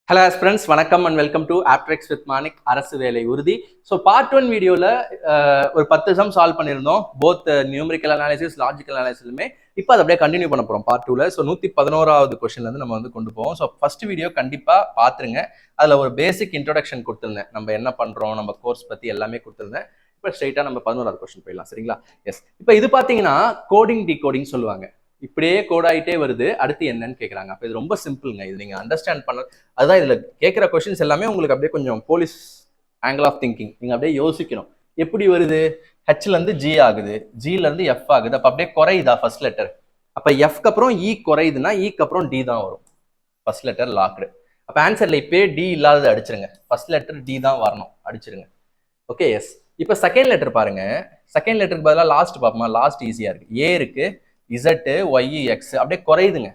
Hello friends, வணக்கம் and welcome to Aptrex with Manik Arasu வேலை உறுதி. ஸோ பார்ட் ஒன் வீடியோவில் ஒரு 10 சம் சால்வ் பண்ணியிருந்தோம். போத் நியூமரிக்கல் அனாலிசிஸ், லாஜிக்கல் அனாலிசிஸுமே. இப்போ அதை அப்படியே கண்டினியூ பண்ண போகிறோம் பார்ட் டூவில். ஸோ 111வது கொஸ்டின்லேருந்து நம்ம வந்து கொண்டு போவோம். ஸோ ஃபர்ஸ்ட் வீடியோ கண்டிப்பாக பார்த்துருங்க. அதில் ஒரு பேசிக் இன்ட்ரோடக்ஷன் கொடுத்துருந்தேன். நம்ம என்ன பண்ணுறோம், நம்ம கோர்ஸ் பற்றி எல்லாமே கொடுத்துருந்தேன். இப்போ ஸ்ட்ரைட்டாக நம்ம 11வது கொஸ்டின் போயிடலாம், சரிங்களா? எஸ். இப்போ இது பார்த்தீங்கன்னா கோடிங் டிகோடிங் சொல்லுவாங்க. இப்படியே கோட் ஆகிட்டே வருது, அடுத்து என்னன்னு கேட்குறாங்க. அப்போ இது ரொம்ப சிம்பிளுங்க. இது நீங்கள் அண்டர்ஸ்டாண்ட் பண்ண, அதுதான் இதில் கேட்குற கொஸ்டின்ஸ் எல்லாமே உங்களுக்கு அப்படியே கொஞ்சம் போலீஸ் ஆங்கிள் ஆஃப் திங்கிங். நீங்கள் அப்படியே யோசிக்கணும், எப்படி வருது? ஹெச்லேருந்து ஜி ஆகுது, ஜிலேருந்து எஃப் ஆகுது. அப்போ அப்படியே குறையுதா ஃபர்ஸ்ட் லெட்டர்? அப்போ எஃப்க்கு அப்புறம் இ குறையுதுன்னா இக்கு அப்புறம் டி தான் வரும். First letter logged. அப்போ ஆன்சரில் இப்போயே டி இல்லாதது அடிச்சிருங்க. ஃபர்ஸ்ட் லெட்டர் டி தான் வரணும், அடிச்சிருங்க. Okay, yes. இப்போ செகண்ட் லெட்டர் பாருங்க. செகண்ட் லெட்டருக்கு பதிலாக லாஸ்ட் பார்ப்போமா? லாஸ்ட் ஈஸியாக இருக்கு. ஏ இருக்கு, இசட், ஒய், எக்ஸ் அப்படியே குறையுதுங்க.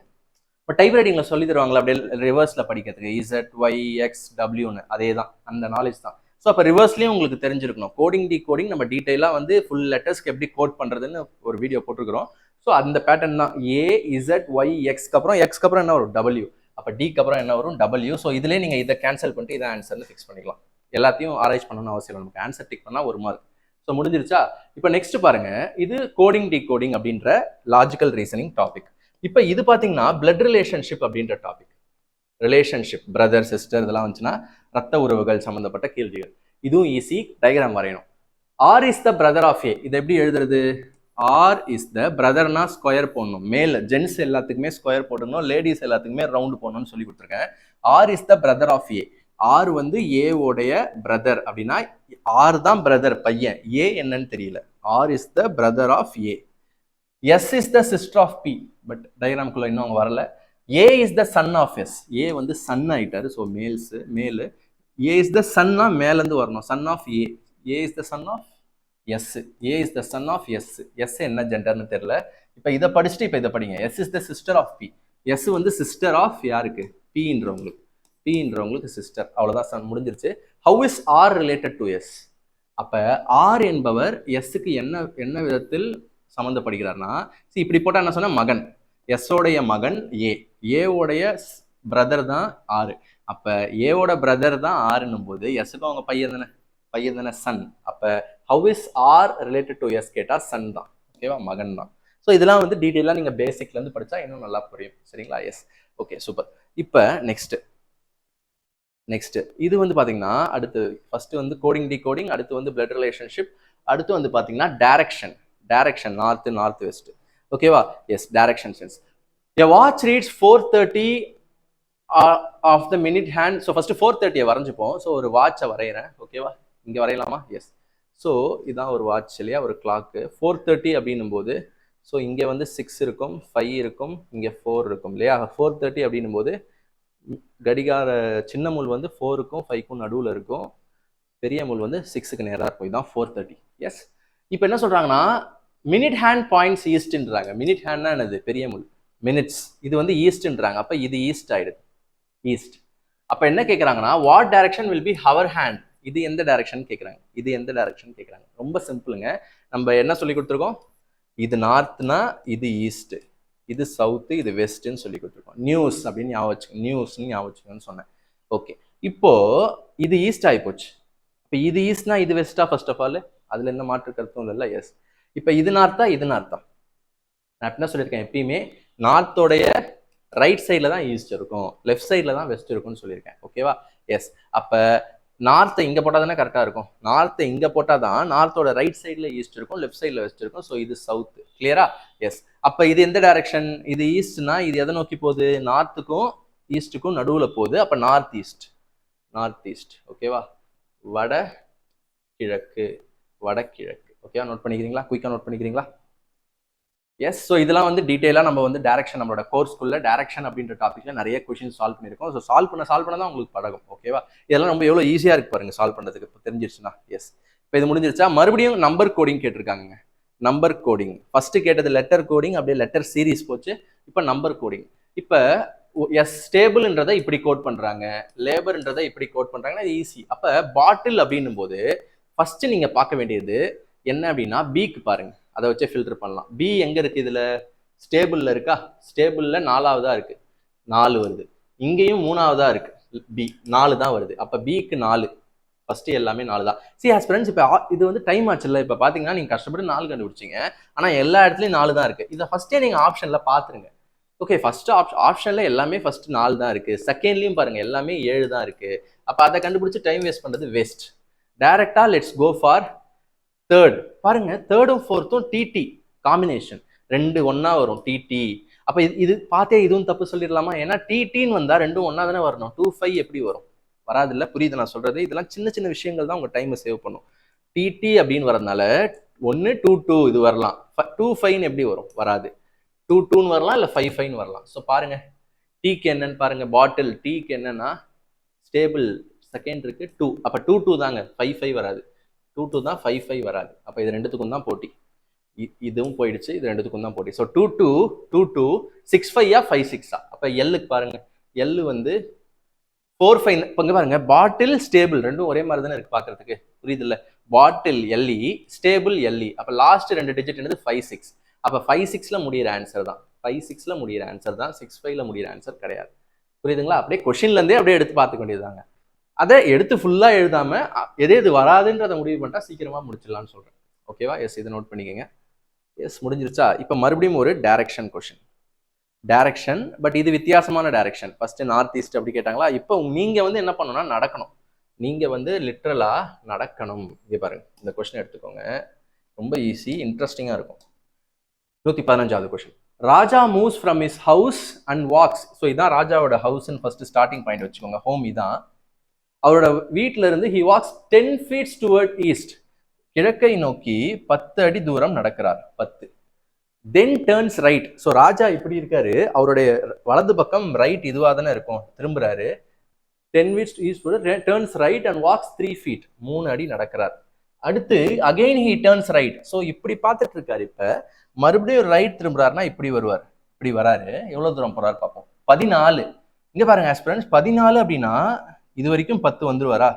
இப்போ டைப் ரைட்டிங்ல சொல்லி தருவாங்களா அப்படியே ரிவர்ஸ்ல படிக்கிறதுக்கு? இசட், ஒய், எக்ஸ், டபிள்யூன்னு. அதே தான், அந்த நாலேஜ் தான். ஸோ அப்போ ரிவர்ஸ்லேயும் உங்களுக்கு தெரிஞ்சிருக்கணும். கோடிங் டி கோடிங் நம்ம டீட்டெயிலாக வந்து ஃபுல் லெட்டர்ஸ்க்கு எப்படி கோட் பண்ணுறதுன்னு ஒரு வீடியோ போட்டுருக்கிறோம். ஸோ அந்த பேட்டர்ன் தான். ஏ, இசட், ஒய், எக்ஸ்க்கு அப்புறம் என்ன வரும்? டபிள்யூ. அப்போ டிக்கு அப்புறம் என்ன வரும்? டபிள்யூ. ஸோ இதுலேயே நீங்கள் இதை கேன்சல் பண்ணிட்டு இதை ஆன்சர்னு ஃபிக்ஸ் பண்ணிக்கலாம். எல்லாத்தையும் ஆராய்ச்சி பண்ணணும்னு அவசியம் இல்லை. நமக்கு ஆன்சர் டிக் பண்ணால் ஒரு மார்க். ஸோ முடிஞ்சிருச்சா? இப்போ நெக்ஸ்ட் பாருங்க, இது கோடிங் டி கோடிங் அப்படின்ற லாஜிக்கல் ரீசனிங் டாபிக். இப்போ இது பார்த்தீங்கன்னா பிளட் ரிலேஷன்ஷிப் அப்படின்ற டாபிக். ரிலேஷன்ஷிப், பிரதர் சிஸ்டர் இதெல்லாம் வந்துச்சுன்னா ரத்த உறவுகள் சம்மந்தப்பட்ட கேள்விகள். இதுவும் ஈஸி. டயக்ராம் வரையணும். R is the brother of A. இதை எப்படி எழுதுறது? ஆர் இஸ் த பிரதர்னா ஸ்கொயர் போடணும். மேல் ஜென்ஸ் எல்லாத்துக்குமே ஸ்கொயர் போடணும், லேடிஸ் எல்லாத்துக்குமே ரவுண்ட் போடணும்னு சொல்லி கொடுத்துருக்கேன். R is the brother of A. R வந்து ஏ உடைய பிரதர் அப்படின்னா ஆர் தான் பிரதர் பையன், ஏ என்னன்னு தெரியல. R is the brother of A. S is the sister of B. But டயக்ராம்குள்ள இன்னும் அவங்க வரல. A is the son of S. A வந்து சன் ஆயிட்டாரு, ஸோ மேல்ஸ் மேலு. ஏ இஸ் த சன்னா மேலேருந்து வரணும். Son of A. A is the son of S. A is the son of S. S என்ன ஜெண்டர்னு தெரியல. இப்போ இதை படிச்சுட்டு இப்போ இதை படிங்க. S is the sister of B. S வந்து சிஸ்டர் ஆஃப் யாருக்கு? பின்றவங்களுக்கு. பின்றவங்களுக்கு சிஸ்டர். அவ்வளோதான், சன் முடிஞ்சிருச்சு. How is R related to S? அப்போ ஆர் என்பவர் எஸ்ஸுக்கு என்ன என்ன விதத்தில் சம்மந்தப்படுகிறார்னா, இப்படி போட்டால் என்ன சொன்ன? மகன். எஸ்ஸோடைய மகன் ஏ. ஏவோடைய பிரதர் தான் ஆறு. அப்போ ஏவோட பிரதர் தான் ஆறுன்னும் போது எஸ்ஸுக்கும் அவங்க பையன் தானே சன். அப்போ how is R related to S கேட்டால் சன் தான். ஓகேவா? மகன் தான். ஸோ இதெல்லாம் வந்து டீட்டெயிலாக நீங்கள் பேசிக்லேருந்து படித்தா இன்னும் நல்லா புரியும், சரிங்களா? எஸ். Okay, super. இப்போ நெக்ஸ்ட் இது வந்து பார்த்தீங்கன்னா அடுத்து ஃபர்ஸ்ட் வந்து கோடிங் டி கோடிங், அடுத்து வந்து பிளட் ரிலேஷன்ஷிப், அடுத்து வந்து பார்த்தீங்கன்னா டைரக்ஷன் நார்த் வெஸ்ட். ஓகேவா? Yes. Direction sense. A watch reads 4:30 of the minute hand. So first 4:30 வரைஞ்சிப்போம். ஸோ ஒரு வாட்சை வரைகிறேன். ஓகேவா? இங்கே வரையலாமா? எஸ். ஸோ இதான் ஒரு வாட்ச் இல்லையா, ஒரு கிளாக்கு. 4:30 அப்படின்னும் போது ஸோ இங்கே வந்து 6 இருக்கும், 5 இருக்கும், இங்கே 4 இருக்கும் இல்லையா? 4:30 அப்படின்னும் போது கடிகார சின்ன முள் வந்து 4க்கும் 5க்கும் நடுவில் இருக்கும், பெரிய முள் வந்து 6க்கு நேராக இருக்கும். இதுதான் 4:30. எஸ். இப்போ என்ன சொல்றாங்கன்னா மினிட் ஹேண்ட் பாயிண்ட்ஸ் ஈஸ்ட்ன்றாங்க. மினிட் ஹேண்ட்னா என்னது? பெரிய முள். மினிட்ஸ் இது வந்து ஈஸ்ட்ன்றாங்க. அப்போ இது ஈஸ்ட் ஆயிடுது, ஈஸ்ட். அப்போ என்ன கேட்குறாங்கன்னா what direction will be hour hand? இது எந்த டைரக்ஷன் கேட்குறாங்க. ரொம்ப சிம்பிளுங்க. நம்ம என்ன சொல்லி கொடுத்துருக்கோம்? இது நார்த்னா இது ஈஸ்ட், இது சவுத்து, இது வெஸ்ட்ன்னு சொல்லி கொடுத்துருக்கோம். நியூஸ் அப்படின்னு ஞாபகம் வச்சுக்கோன்னு சொன்னேன். ஓகே. இப்போ இது ஈஸ்ட் ஆகி போச்சு. இப்போ இது ஈஸ்ட்னா இது வெஸ்டா? ஃபர்ஸ்ட் ஆஃப் ஆல் அதுல என்ன மாற்று கருத்தும் இல்லை. எஸ். இப்போ இது நார்த்தா நான் என்ன சொல்லியிருக்கேன்? எப்பயுமே நார்த்தோடைய ரைட் சைடில் தான் ஈஸ்ட் இருக்கும், லெஃப்ட் சைடில் தான் வெஸ்ட் இருக்கும்னு சொல்லியிருக்கேன். ஓகேவா? எஸ். அப்போ நார்த்தை இங்கே போட்டால் தானே கரெக்டாக இருக்கும். நார்த்தை இங்கே போட்டால் தான் நார்த்தோட ரைட் சைடில் ஈஸ்ட் இருக்கும், லெஃப்ட் சைடில் வெஸ்ட் இருக்கும். ஸோ இது சவுத்து. கிளியரா? எஸ். அப்போ இது எந்த டைரக்ஷன்? இது ஈஸ்ட்னா இது எதை நோக்கி போகுது? நார்த்துக்கும் ஈஸ்ட்டுக்கும் நடுவில் போகுது. அப்போ நார்த் ஈஸ்ட். ஓகேவா? வடகிழக்கு. ஓகேவா? நோட் பண்ணிக்கிறீங்களா? குயிக்காக நோட் பண்ணிக்கிறீங்களா? எஸ். ஸோ இதெல்லாம் வந்து டீட்டெயிலாக நம்ம வந்து டைரக்ஷன் நம்மளோட கோர்ஸ்க்குள்ள டைரக்ஷன் அப்படின்ற டாப்பிக்ல நிறைய கொஸ்டின் சால்வ் பண்ணியிருக்கோம். ஸோ சால்வ் பண்ண தான் உங்களுக்கு பழகும். ஓகேவா? இதெல்லாம் ரொம்ப எவ்வளோ ஈஸியாக இருக்கு பாருங்க சால்வ் பண்ணுறதுக்கு. இப்போ தெரிஞ்சிருச்சுன்னா. எஸ். இப்போ இது முடிஞ்சிருச்சா? மறுபடியும் நம்பர் கோடிங் கேட்டிருக்காங்க. நம்பர் கோடிங் ஃபர்ஸ்ட் கேட்டது லெட்டர் கோடிங், அப்படியே லெட்டர் சீரீஸ் போச்சு. இப்போ நம்பர் கோடிங். இப்போ எஸ் ஸ்டேபிள்ன்றதை இப்படி கோட் பண்றாங்க, லேபர்ன்றதை இப்படி கோட் பண்றாங்கன்னா இது ஈஸி. அப்போ பாட்டில் அப்படின்னும் போது ஃபர்ஸ்ட் நீங்க பார்க்க வேண்டியது என்ன அப்படின்னா பிக்கு பாருங்க. அதை வச்சே ஃபில்டர் பண்ணலாம். பி எங்க இருக்கு? இதுல ஸ்டேபிள்ல இருக்கா? ஸ்டேபிள்ல 4வதா இருக்கு, 4 வருது. இங்கேயும் 3வதா இருக்கு, பி 4 தான் வருது. அப்போ பிக்கு 4, ஃபர்ஸ்ட் எல்லாமே 4 தான். சி ஆஸ் ஃப்ரெண்ட்ஸ், இப்போ இது வந்து டைம் ஆச்சுல்ல, இப்போ பார்த்தீங்கன்னா நீங்கள் கஷ்டப்பட்டு 4 கண்டுபிடிச்சிங்க, ஆனால் எல்லா இடத்துலையும் 4 தான் இருக்குது. இதை ஃபர்ஸ்டே நீங்கள் ஆப்ஷனில் பார்த்துருங்க. ஓகே, ஃபர்ஸ்ட் ஆப்ஷனில் எல்லாமே ஃபர்ஸ்ட் 4 தான் இருக்குது, செகண்ட்லையும் பாருங்கள் எல்லாமே 7 தான் இருக்குது. அப்போ அதை கண்டுபிடிச்சி டைம் வேஸ்ட் பண்ணுறது வேஸ்ட். டைரக்டா லெட்ஸ் கோ ஃபார் தேர்ட். பாருங்க, தேர்டும் ஃபோர்த்தும் டிடி காம்பினேஷன், ரெண்டு ஒன்னா வரும் டிடி. அப்போ இது பார்த்தே இதுவும் தப்பு சொல்லிடலாமா? ஏன்னா டிடின்னு வந்தால் ரெண்டும் ஒன்னா தானே வரணும். 2 5 எப்படி வரும்? வராது இல்லை. புரியுது நான் சொல்றது? இதெல்லாம் சின்ன சின்ன விஷயங்கள் தான் உங்க டைமை சேவ் பண்ணும். டிடி அப்படின்னு வரதுனால 1 2 2 இது வரலாம். 2 5 எப்படி வரும்? வராது. 2 2ன்னு வரலாம், இல்லை 5 5ன்னு வரலாம். ஸோ பாருங்க, டீக்கு என்னன்னு பாருங்க. பாட்டில் டீக்கு என்னன்னா ஸ்டேபிள் செகண்ட் இருக்கு 2. அப்போ 2 2 தாங்க, 5 5 வராது. 2 2 தான், 5 5 வராது. அப்போ இது ரெண்டுத்துக்கும் தான் போட்டி. இதுவும் போயிடுச்சு, இது ரெண்டுத்துக்கும் தான் போட்டி. ஸோ 2 2 2 2 6 5 5 6. அப்போ எல்லுக்கு பாருங்க, எல்லு வந்து 4 5. இப்போ பாருங்க, பாட்டில் ஸ்டேபிள் ரெண்டும் ஒரே மாதிரி தானே இருக்கு பார்க்கறதுக்கு, புரியுது இல்லை? பாட்டில் எல்இ, ஸ்டேபிள் எல்இ. அப்போ லாஸ்ட் 2 டிஜிட் என்னது? 5 6. அப்போ 5 6ல முடியிற ஆன்சர் தான், 5 6ல முடியிற ஆன்சர் தான், 6 5ல முடியிற ஆன்சர் கிடையாது. புரியுதுங்களா? அப்படியே கொஸ்டின்ல இருந்தே அப்படியே எடுத்து பார்த்துக்க வேண்டியதுதாங்க. அதை எடுத்து ஃபுல்லா எழுதாம எது வராதுன்றதை முடிவு பண்ணிட்டா சீக்கிரமா முடிச்சிடலாம்னு சொல்றேன். ஓகேவா? எஸ், இதை நோட் பண்ணிக்கோங்க. எஸ், முடிஞ்சிருச்சா? இப்போ மறுபடியும் ஒரு டைரக்ஷன் கொஸ்டின். டைரக்ஷன், பட் இது வித்தியாசமான டைரக்ஷன். ஃபர்ஸ்ட் நார்த் ஈஸ்ட் அப்படி கேட்டாங்களா? இப்போ நீங்க வந்து என்ன பண்ணணும்னா நடக்கணும். நீங்க வந்து லிட்ரலா நடக்கணும். இங்கே பாருங்க, இந்த கொஸ்டின் எடுத்துக்கோங்க, ரொம்ப ஈஸி, இன்ட்ரெஸ்டிங்கா இருக்கும். 115வது question. Raja moves from his house and walks. So இதான் ராஜாவோட ஹவுஸ்ன்னு ஃபர்ஸ்ட் ஸ்டார்டிங் பாயிண்ட் வச்சுக்கோங்க. ஹோம் இதான். அவரோட வீட்டில இருந்து he walks 10 feet toward east. கிழக்கை நோக்கி 10 அடி தூரம் நடக்கிறார். 10. then turns right. ஸோ ராஜா இப்படி இருக்காரு, அவருடைய வலது பக்கம் ரைட் இதுவாக தானே இருக்கும், திரும்புறாரு. 10 feet east turns right and walks 3 feet. 3 அடி நடக்கிறார். அடுத்து again he turns right. So இப்படி பார்த்துட்டு இருக்காரு. இப்ப மறுபடியும் ரைட் திரும்புறாருன்னா இப்படி வருவார். இப்படி வராரு. எவ்வளவு தூரம் போறாரு பார்ப்போம். 14. இங்க பாருங்க ஆஸ்பிரண்ட்ஸ், 14 அப்படின்னா இது வரைக்கும் 10 வந்துருவாரா?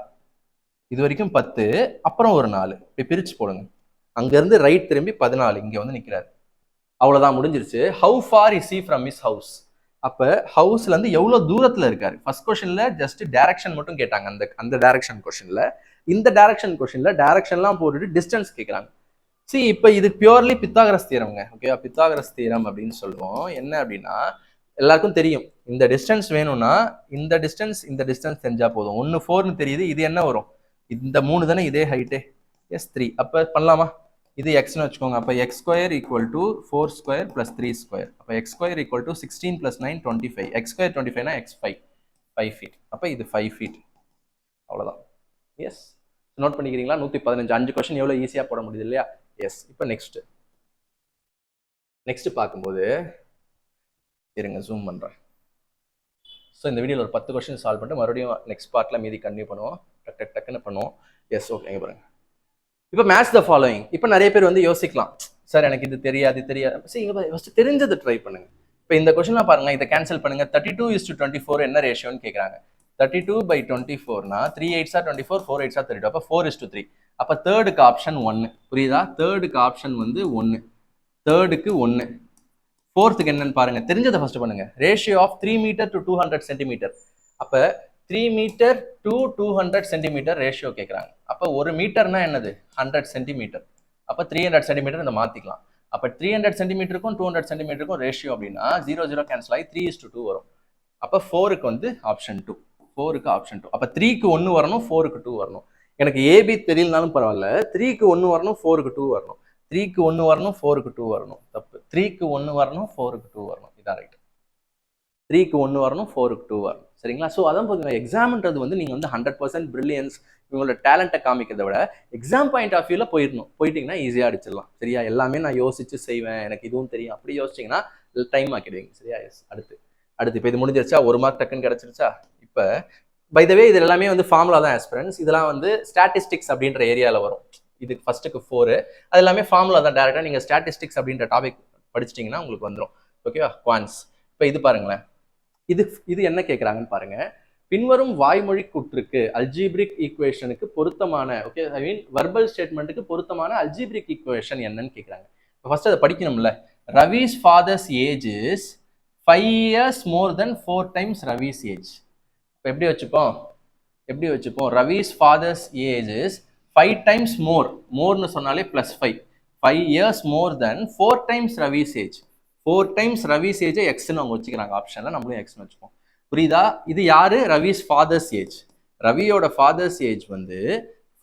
இது வரைக்கும் 10, அப்புறம் ஒரு 4. இப்படி பிரிச்சு போடுங்க. அங்க இருந்து ரைட் திரும்பி 14 இங்க வந்து நிக்கிறாரு. அவ்வளவுதான், முடிஞ்சிருச்சு. How for is he from his house? அப்ப ஹவுஸ்ல இருந்து எவ்வளவு தூரத்துல இருக்காரு? ஃபர்ஸ்ட் கொஸ்டின்ல ஜஸ்ட் டைரக்ஷன் மட்டும் கேட்டாங்க. அந்த டைரக்ஷன் கொஸ்டின்ல, இந்த டைரக்ஷன் கொஸ்டின்ல டைரக்ஷன்லாம் போட்டுட்டு டிஸ்டன்ஸ் கேட்கறாங்க. சி, இப்ப இது பியூர்லி பித்தாகரஸ் தியரம்ங்க. ஓகேவா? பித்தாகரஸ் தியரம் அப்படின்னு சொல்லுவோம். என்ன அப்படின்னா, எல்லாருக்கும் தெரியும், இந்த டிஸ்டன்ஸ் வேணும்னா இந்த டிஸ்டன்ஸ் தெரிஞ்சா போதும். 1 4ன்னு தெரியுது, இது என்ன வரும்? இந்த 3 தானே, இதே ஹைட்டே. எஸ் 3. அப்ப பண்ணலாமா? இது எக்ஸ்னு வச்சுக்கோங்க. அப்ப X square equal to 4 square plus 3 square. அப்ப X square equal to 16 plus 9 25. X square 25னா எக்ஸ் 5 ஃபீட். அப்ப இது 5 ஃபீட். அவ்வளவுதான். எஸ், நோட் பண்ணிக்கிறீங்களா? 115. 5 கொஸ்டின் எவ்வளவு ஈஸியா போட முடியுது இல்லையா? எஸ். இப்போ நெக்ஸ்ட் பார்க்கும்போது இருங்க, ஜூம் பண்றேன். ஸோ இந்த வீடியோவில் ஒரு 10 கொஸ்டின் சால்வ் பண்ணிட்டு மறுபடியும் நெக்ஸ்ட் பார்ட்ல மீதி கண்டினியூ பண்ணுவோம். டக்குன்னு பண்ணுவோம். Yes, okay. பாருங்க, இப்போ மேட்ச் த ஃபாலோயிங். இப்போ நிறைய பேர் வந்து யோசிக்கலாம், சார் எனக்கு இது தெரியாது. சரி, இங்க ஃபர்ஸ்ட் தெரிஞ்சதை ட்ரை பண்ணுங்க. இப்போ இந்த கொஸ்டின்லாம் பாருங்க, இதை கேன்சல் பண்ணுங்க. 32:24 என்ன ரேஷியோன்னு கேட்குறாங்க. 32/24னா 3 8s 24, 4 8s 32. அப்போ 4:3. அப்போ தேர்டுக்கு ஆப்ஷன் 1. புரியுதா? தேர்டுக்கு ஆப்ஷன் வந்து 1. தேர்டுக்கு 1. ஃபோர்த்துக்கு என்னன்னு பாருங்க, தெரிஞ்சதை ஃபர்ஸ்ட் பண்ணுங்க. Ratio of 3 metre to 200 centimetre. அப்ப 3 மீட்டர் டு 200 சென்டிமீட்டர் ரேஷியோ கேட்குறாங்க. அப்போ 1 மீட்டர்னா என்னது? 100 சென்டிமீட்டர். அப்போ 300 சென்டிமீட்டர் இந்த மாத்திக்கலாம். அப்போ 300 சென்டிமீட்டருக்கும் 200 சென்டிமீட்டருக்கும் ரேஷியோ அப்படின்னா 0 0 கேன்சல் ஆகி 3:2 வரும். அப்போ 4க்கு வந்து ஆப்ஷன் 2. 4க்கு ஆப்ஷன் 2. அப்போ 3க்கு 1 வரணும், 4க்கு 2 வரணும். எனக்கு ஏபி தெரியலனாலும் பரவாயில்ல, 3க்கு 1 வரணும், 4க்கு 2 வரணும். 3க்கு 1 வரணும், 4க்கு 2 வரணும். தப்பு. 3க்கு 1 வரணும், 4க்கு 2 வரணும். இதான் ரைட். 3க்கு 1 வரணும், 4க்கு 2 வரணும். சரிங்களா? ஸோ அதான் போதுங்க. எக்ஸாம்ன்றது வந்து நீங்கள் வந்து 100% பிரில்லியன்ஸ், இவங்களோட டேலண்ட்டை காமிக்கிறத விட எக்ஸாம் பாயிண்ட் ஆஃப் வியூவில் போயிட்டீங்கன்னா ஈஸியாக அடிச்சிடலாம். சரியா? எல்லாமே நான் யோசிச்சு செய்வேன், எனக்கு இதுவும் தெரியும், அப்படி யோசிச்சிங்கன்னா டைம் ஆக்கிடுவீங்க. சரியா? எஸ். அடுத்து இப்போ இது முடிஞ்சிருச்சா? 1 மார்க் டக்குன்னு கிடச்சிருச்சா? இப்போ பை த வே இது எல்லாமே வந்து ஃபார்முலா தான் ஆஸ்பிரண்ட்ஸ். இதெல்லாம் வந்து ஸ்டாட்டிஸ்டிக்ஸ் அப்படின்ற ஏரியாவில் வரும். இது ஃபர்ஸ்ட்டுக்கு 4. அது எல்லாமே ஃபார்முலா தான். டேரெக்டாக நீங்கள் ஸ்டாட்டிஸ்டிக்ஸ் அப்படின்ற டாபிக் படிச்சிட்டிங்கன்னா உங்களுக்கு வந்துடும். ஓகேவா? குவான்ஸ். இப்போ இது பாருங்களேன், இது என்ன கேட்குறாங்கன்னு பாருங்க. பின்வரும் வாய்மொழி கூற்றுக்கு அல்ஜீப்ரிக் ஈக்குவேஷனுக்கு பொருத்தமான, ஓகே, ஐ மீன் வர்பல் ஸ்டேட்மெண்ட்டுக்கு பொருத்தமான அல்ஜீப்ரிக் ஈக்குவேஷன் என்னன்னு கேட்குறாங்க. இப்போ ஃபர்ஸ்ட் அதை படிக்கணும்ல. Ravi's father's age is 5 years more than 4 times Ravi's age. இப்போ எப்படி வச்சுப்போம் Ravi's father's age is 5 times மோர்னு சொன்னாலே +5 5 years more than 4 times Ravi's age 4 times Ravi's age எக்ஸ்ன்னு அவங்க வச்சுக்கிறாங்க ஆப்ஷன்ல நம்மளும் எக்ஸ்ன்னு வச்சுப்போம் புரியுதா இது யாரு ரவிஸ் ஃபாதர்ஸ் ஏஜ் ரவியோட ஃபாதர்ஸ் ஏஜ் வந்து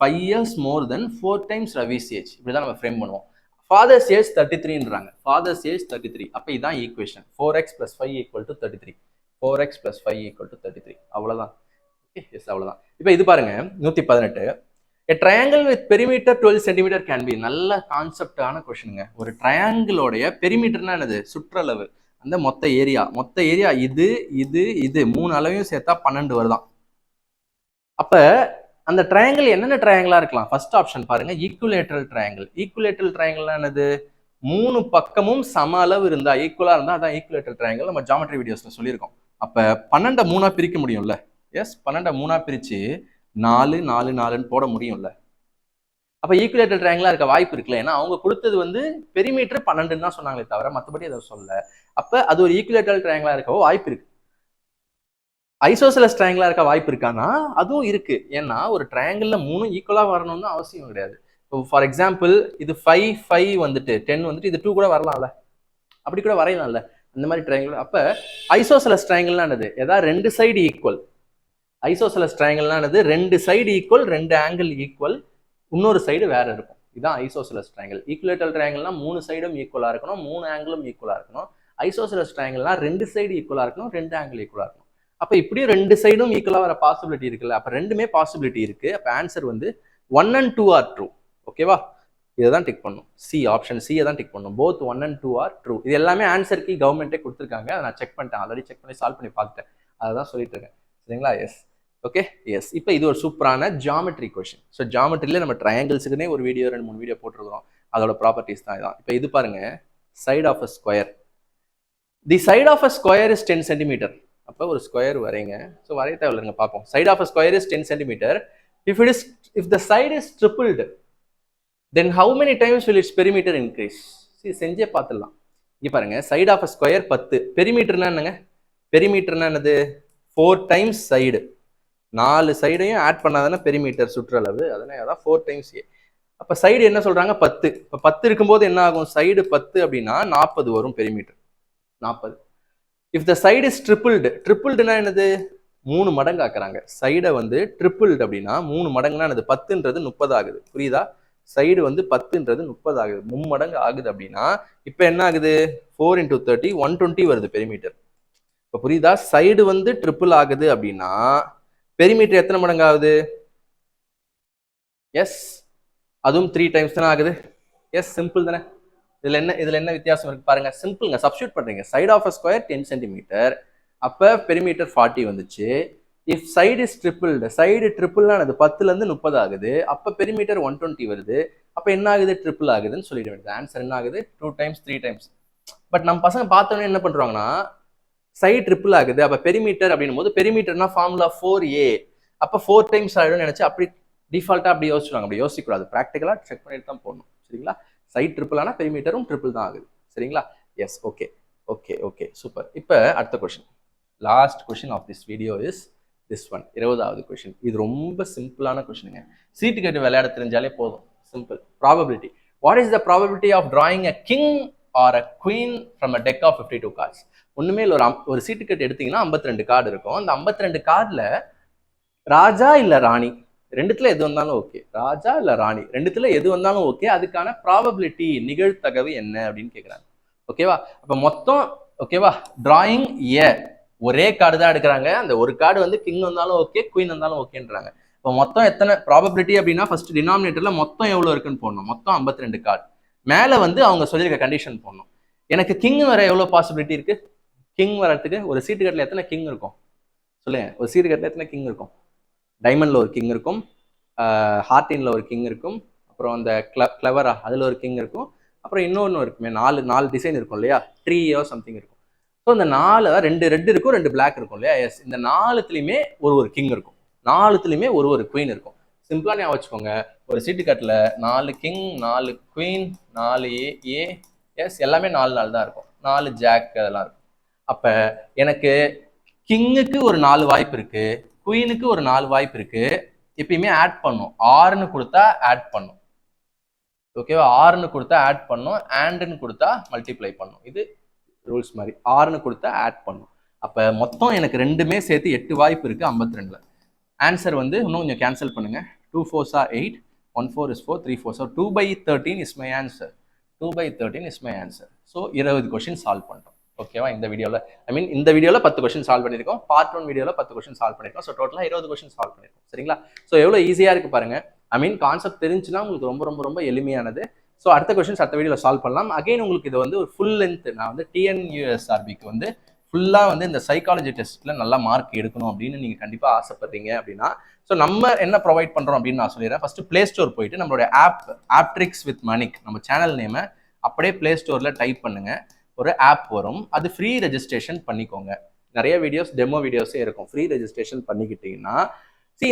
5 years more than 4 times Ravi's age இப்படிதான் நம்ம ஃப்ரேம் பண்ணுவோம் ஃபாதர்ஸ் ஏஜ் 33ன்றாங்க ஃபாதர்ஸ் ஏஜ் 33 அப்போ இதான் ஈக்குவேஷன் 4x + 5 = 33 4x + 5 = 33 அவ்வளவுதான் எஸ் அவ்வளவுதான் இப்போ இது பாருங்க 118 A triangle with perimeter 12 cm can be நல்ல கான்செப்டான கொஸ்டினுங்க ஒரு ட்ரையாங்கிளோடைய பெரிமீட்டர்னா என்னது சுற்றளவு அந்த மொத்த ஏரியா இது மூணு அளவையும் சேர்த்தா 12 வருதான் அப்ப அந்த ட்ரையாங்கிள் என்னென்ன ட்ரையாங்கிளா இருக்கலாம் ஃபர்ஸ்ட் ஆப்ஷன் பாருங்க ஈக்குலேட்டரல் ட்ரையாங்கிள்னா என்னது மூணு பக்கமும் சம அளவு இருந்தா ஈக்குவலா இருந்தா அதான் ஈக்குலேட்டரல் ட்ரையாங்கிள் நம்ம ஜாமெட்ரி வீடியோஸ்ல சொல்லியிருக்கோம் அப்ப 12 3 பிரிக்க முடியும்ல எஸ் 12 3 பிரிச்சு 4 4 4ன்னு போட முடியும்ல அப்ப ஈக்குலேட்டர் ட்ரையாங்கிளா இருக்க வாய்ப்பு இருக்குல்ல ஏன்னா அவங்க கொடுத்தது வந்து பெரிமீட்டர் 12 தான் சொன்னாங்களே தவிர மற்றபடி அதை சொல்ல அப்ப அது ஒரு ஈக்குலேட்டர் ட்ரையாங்கிளா இருக்கவோ வாய்ப்பு இருக்கு ஐசோசெலஸ் ட்ரையாங்கிளா இருக்க வாய்ப்பு இருக்கானா அதுவும் இருக்கு ஏன்னா ஒரு ட்ரையாங்கிள்ல 3 ஈக்குவலா வரணும்னு அவசியம் கிடையாது இப்போ ஃபார் எக்ஸாம்பிள் இது 5 5 வந்துட்டு 10 வந்துட்டு இது 2 கூட வரலாம்ல அப்படி கூட வரையலாம்ல அந்த மாதிரி ட்ரையாங்கிள் அப்ப ஐசோசெலஸ் ட்ரையாங்கிள்னா என்னது ஏதாவது 2 சைடு ஈக்குவல் ஐசோசெலஸ் ட்ரையாங்கிள்னா என்னது 2 சைடு ஈக்குவல் 2 ஆங்கிள் ஈக்குவல் இன்னொரு சைடு வேற இருக்கும் இதுதான் ஐசோசெலஸ் ட்ரையாங்கிள் ஈக்குலேட்டர் ட்ரையாங்கிள்னா 3 சைடும் ஈக்குவலா இருக்கணும் 3 ஆங்கிளும் ஈக்குவலா இருக்கணும் ஐசோசெலஸ் ட்ரையாங்கிள்னா 2 சைடு ஈக்குவலா இருக்கணும் 2 ஆங்கிள் ஈக்குவலா இருக்கணும் அப்ப இப்படியும் 2 சைடும் ஈக்குவலா வர பாசிபிலிட்டி இருக்குல்ல அப்ப ரெண்டுமே பாசிபிலிட்டி இருக்கு அப்ப ஆன்சர் வந்து 1 and 2 are true ஓகேவா இதான் டிக் பண்ணும் சி ஆப்ஷன் சி தான் டிக் பண்ணும் போத் 1 and 2 are true இது எல்லாமே ஆன்சர் கீ கவர்மெண்ட்டே கொடுத்துருக்காங்க அதை நான் செக் பண்ணிட்டேன் ஆல்ரெடி செக் பண்ணி சால்வ் பண்ணி பார்த்துட்டேன் அதான் சொல்லிட்டு இருக்கேன் சரிங்களா எஸ் ஓகே எஸ் இப்போ இது ஒரு சூப்பரான ஜாமெட்ரி கொஸ்டின் ஸோ ஜாமெட்ரியில நம்ம ட்ரையாங்கிள்ஸுக்குன்னே ஒரு வீடியோ 2-3 வீடியோ போட்டிருக்கிறோம் அதோட ப்ராப்பர்ட்டிஸ் தான் இதான் இப்போ இது பாருங்க side of a square the side of a square is 10 cm அப்போ ஒரு ஸ்கொயர் வரைங்க ஸோ வரைய தேவையில்லைங்க பார்ப்போம் side of a square is 10 cm if the side is tripled then how many times will its perimeter increase சரி செஞ்சே பார்த்துடலாம் இங்கே பாருங்க சைட் ஆஃப் அ ஸ்கொயர் 10 பெரிமீட்டர்னா என்னங்க பெரிமீட்டர்னா என்னது 4 times சைடு 4 சைடையும் ஆட் பண்ணாதானே பெரிமீட்டர் சுற்றளவு அதனால அதான் 4 times ஏ அப்போ சைடு என்ன சொல்றாங்க 10 இப்போ 10 இருக்கும்போது என்ன ஆகும் சைடு 10 அப்படின்னா 40 வரும் perimeter 40 if the side is ட்ரிபிள்டுனா என்னது 3 மடங்கு ஆக்குறாங்க சைடை வந்து ட்ரிபிள்டு அப்படின்னா 3 மடங்குனா என்னது 10ன்றது 30 ஆகுது புரியுதா சைடு வந்து 10ன்றது 30 ஆகுது 3 மடங்கு ஆகுது அப்படின்னா இப்போ என்ன ஆகுது 4 × 30 120 வருது பெரிமீட்டர் இப்போ புரியுதா சைடு வந்து ட்ரிபிள் ஆகுது அப்படின்னா பெரிமீட்டர் எத்தனை மடங்கு ஆகுது எஸ் அதுவும் 3 times தானே ஆகுது எஸ் சிம்பிள் தானே இதுல என்ன வித்தியாசம் இருக்கு பாருங்க சிம்பிள்ங்க சப்ஸ்டியூட் பண்றீங்க side of a square 10 cm அப்ப பெரிமீட்டர் 40 வந்துச்சு if side is tripled side ட்ரிபிள்னா அது 10ல இருந்து 30 ஆகுது அப்ப பெரிமீட்டர் 120 வருது அப்ப என்ன ஆகுது ட்ரிபிள் ஆகுதுன்னு சொல்லிட வேண்டியது ஆன்சர் என்ன ஆகுது 2 times 3 times பட் நம்ம பசங்க பார்த்தோன்னே என்ன பண்றாங்கன்னா சைடு ட்ரிபிள் ஆகுது அப்ப பெரிமீட்டர் அப்படின்னும் போது பெரிமீட்டர்னா ஃபார்முலா 4a அப்ப 4 times ஆயிடும்னு நினைச்சு அப்படி டிஃபால்ட்டா அப்படி யோசிச்சுவாங்க அப்படி யோசிக்கூடாது ப்ராக்டிக்கலா செக் பண்ணிட்டு தான் போடணும் சரிங்களா சைட் ட்ரிபிள் ஆனா பெரிமீட்டரும் ட்ரிபிள் தான் ஆகுது சரிங்களா yes okay okay okay super இப்போ அடுத்த question last question of this video is this one 20வது கொஸ்டின் இது ரொம்ப சிம்பிளான கொஸ்டினுங்க சீட்டு கட்டு விளையாட தெரிஞ்சாலே போதும் simple probability what is the probability of drawing a king or a queen from a deck of 52 cards ஒண்ணுமே இல்லை ஒரு சீட்டு கட்டு எடுத்தீங்கன்னா 52 கார்டு இருக்கும் அந்த 52 கார்டுல ராஜா இல்ல ராணி ரெண்டுத்துல எது வந்தாலும் ஓகே ராஜா இல்ல ராணி ரெண்டுத்துல எது வந்தாலும் ஓகே அதுக்கான ப்ராபபிலிட்டி நிகழ்தகவு என்ன அப்படின்னு கேட்குறாங்க ஓகேவா அப்ப மொத்தம் ஓகேவா டிராயிங் ஏ ஒரே கார்டு தான் எடுக்கிறாங்க அந்த ஒரு கார்டு வந்து கிங் வந்தாலும் ஓகே குயின் வந்தாலும் ஓகேன்றாங்க இப்போ மொத்தம் எத்தனை ப்ராபபிலிட்டி அப்படின்னா ஃபர்ஸ்ட் டினாமினேட்டர்ல மொத்தம் எவ்வளவு இருக்குன்னு போடணும் மொத்தம் 52 கார்டு மேல வந்து அவங்க சொல்லியிருக்க கண்டிஷன் போடணும் எனக்கு கிங் வர எவ்வளவு பாசிபிலிட்டி இருக்கு கிங் வரத்துக்கு ஒரு சீட்டு கட்டில் எத்தனை கிங் இருக்கும் சொல்லுங்க ஒரு சீட்டு கட்டில் எத்தனை கிங் இருக்கும் டைமண்ட்ல ஒரு கிங் இருக்கும் ஹார்டின்ல ஒரு கிங் இருக்கும் அப்புறம் அந்த கிளவரா அதுல ஒரு கிங் இருக்கும் அப்புறம் இன்னொன்று இருக்குமே நாலு டிசைன் இருக்கும் இல்லையா ட்ரீயோ சம்திங் இருக்கும் ஸோ இந்த 4 2 ரெட் இருக்கும் 2 பிளாக் இருக்கும் இல்லையா எஸ் இந்த 4த்துலையுமே ஒரு கிங் இருக்கும் 4த்துலையுமே ஒரு குயின் இருக்கும் சிம்பிளா ஞாபகம் வச்சுக்கோங்க ஒரு சீட்டு கட்டில் 4 கிங் 4 குயின் 4 ஏ எஸ் எல்லாமே 4 தான் இருக்கும் 4 ஜாக் அதெல்லாம் இருக்கும் அப்ப எனக்கு கிங்குக்கு ஒரு 4 வாய்ப்பு இருக்கு, குயினுக்கு ஒரு 4 வாய்ப்பு இருக்கு. எப்பயுமே ஆட் பண்ணும். ஆறுன்னு கொடுத்தா ஆட் பண்ணும். ஓகேவா? ஆறுன்னு கொடுத்தா ஆட் பண்ணும், ஆண்டுன்னு கொடுத்தா மல்டிப்ளை பண்ணும். இது ரூல்ஸ் மாதிரி. ஆறுன்னு கொடுத்தா ஆட் பண்ணும். அப்ப மொத்தம் எனக்கு ரெண்டுமே சேர்த்து 8 வாய்ப்பு இருக்கு 52ல. ஆன்சர் வந்து இன்னும் கொஞ்சம் கேன்சல் பண்ணுங்க. 2 4s are 8, 1 4 is 4, 3 4s are 2/13 is my answer. 2/13 is my answer. So 20 question solve பண்ணிட்டோம். ஓகேவா? இந்த வீடியோவில் இந்த வீடியோவில் 10 கொஸ்டின் சால்வ் பண்ணியிருக்கோம். பார்ட் 1 வீடியோவில் 10 கொஸ்டின் சால்வ் பண்ணியிருக்கோம். ஸோ டோட்டலாக 20 கொஸ்டின் சால்வ் பண்ணியிருக்கோம். சரிங்களா? ஸோ எவ்வளோ ஈஸியாக இருக்கு பாருங்க. கான்செப்ட் தெரிஞ்சுன்னா உங்களுக்கு ரொம்ப ரொம்ப ரொம்ப எளிமையானது. ஸோ அடுத்த கொஸ்டின்ஸ் அடுத்த வீடியோவில் சால்வ் பண்ணலாம். அகைன் உங்களுக்கு இது வந்து ஒரு ஃபுல் லென்த், நான் வந்து டிஎன்யூஎஸ்ஆர்பிக்கு வந்து ஃபுல்லாக வந்து இந்த சைக்காலஜி டெஸ்ட்ல நல்லா மார்க் எடுக்கணும் அப்படின்னு நீங்கள் கண்டிப்பாக ஆசைப்படுறீங்க அப்படின்னா, ஸோ நம்ம என்ன ப்ரொவைட் பண்ணுறோம் அப்படின்னு நான் சொல்லிடுறேன். ஃபர்ஸ்ட் பிளே ஸ்டோர் போயிட்டு நம்மளுடைய ஆப்ட்ரிக்ஸ் வித் மணிக் நம்ம சேனல் நேமை அப்படியே பிளே ஸ்டோரில் டைப் பண்ணுங்க. ஒரு ஆப் வரும், அது ஃப்ரீ ரெஜிஸ்ட்ரேஷன் பண்ணிக்கோங்க. நிறைய வீடியோஸ் டெமோ வீடியோஸே இருக்கும். ஃப்ரீ ரெஜிஸ்ட்ரேஷன் பண்ணிக்கிட்டீங்கன்னா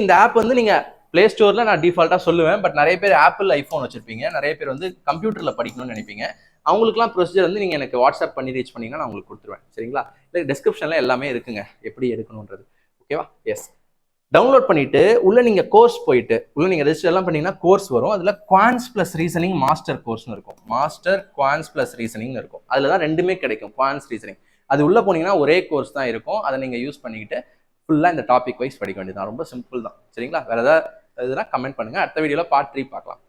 இந்த ஆப் வந்து நீங்கள் பிளே ஸ்டோரில் நான் டிஃபால்ட்டாக சொல்லுவேன். பட் நிறைய பேர் ஆப்பிள் ஐஃபோன் வச்சிருப்பீங்க, நிறைய பேர் வந்து கம்ப்யூட்டரில் படிக்கணும்னு நினைப்பீங்க. அவங்களுக்குலாம் ப்ரொசீஜர் வந்து நீங்கள் எனக்கு வாட்ஸ்அப் பண்ணி ரீச் பண்ணீங்கன்னா நான் உங்களுக்கு கொடுத்துருவேன். சரிங்களா? இல்லை டிஸ்கிரிப்ஷனில் எல்லாமே இருக்குங்க எப்படி எடுக்கணுன்றது. ஓகேவா? எஸ். டவுன்லோட் பண்ணிட்டு உள்ள நீங்க கோர்ஸ் போயிட்டு உள்ள நீங்க ரெஜிஸ்டர் எல்லாம் பண்ணீங்கன்னா கோர்ஸ் வரும். அதுல குவான்ஸ் பிளஸ் ரீசனிங் மாஸ்டர் கோர்ஸ்னு இருக்கும். மாஸ்டர் குவான்ஸ் பிளஸ் ரீசனிங் இருக்கும். அதுல தான் ரெண்டுமே கிடைக்கும், குவான்ஸ் ரீசனிங். அது உள்ள போனீங்கன்னா ஒரே கோர்ஸ் தான் இருக்கும். அதை நீங்க யூஸ் பண்ணிக்கிட்டு ஃபுல்லா இந்த டாபிக் வைஸ் படிக்க வேண்டியது தான். ரொம்ப சிம்பிள் தான். சரிங்களா? வேற ஏதாவது கமெண்ட் பண்ணுங்க. அடுத்த வீடியோல பார்ட் 3 பார்க்கலாம்.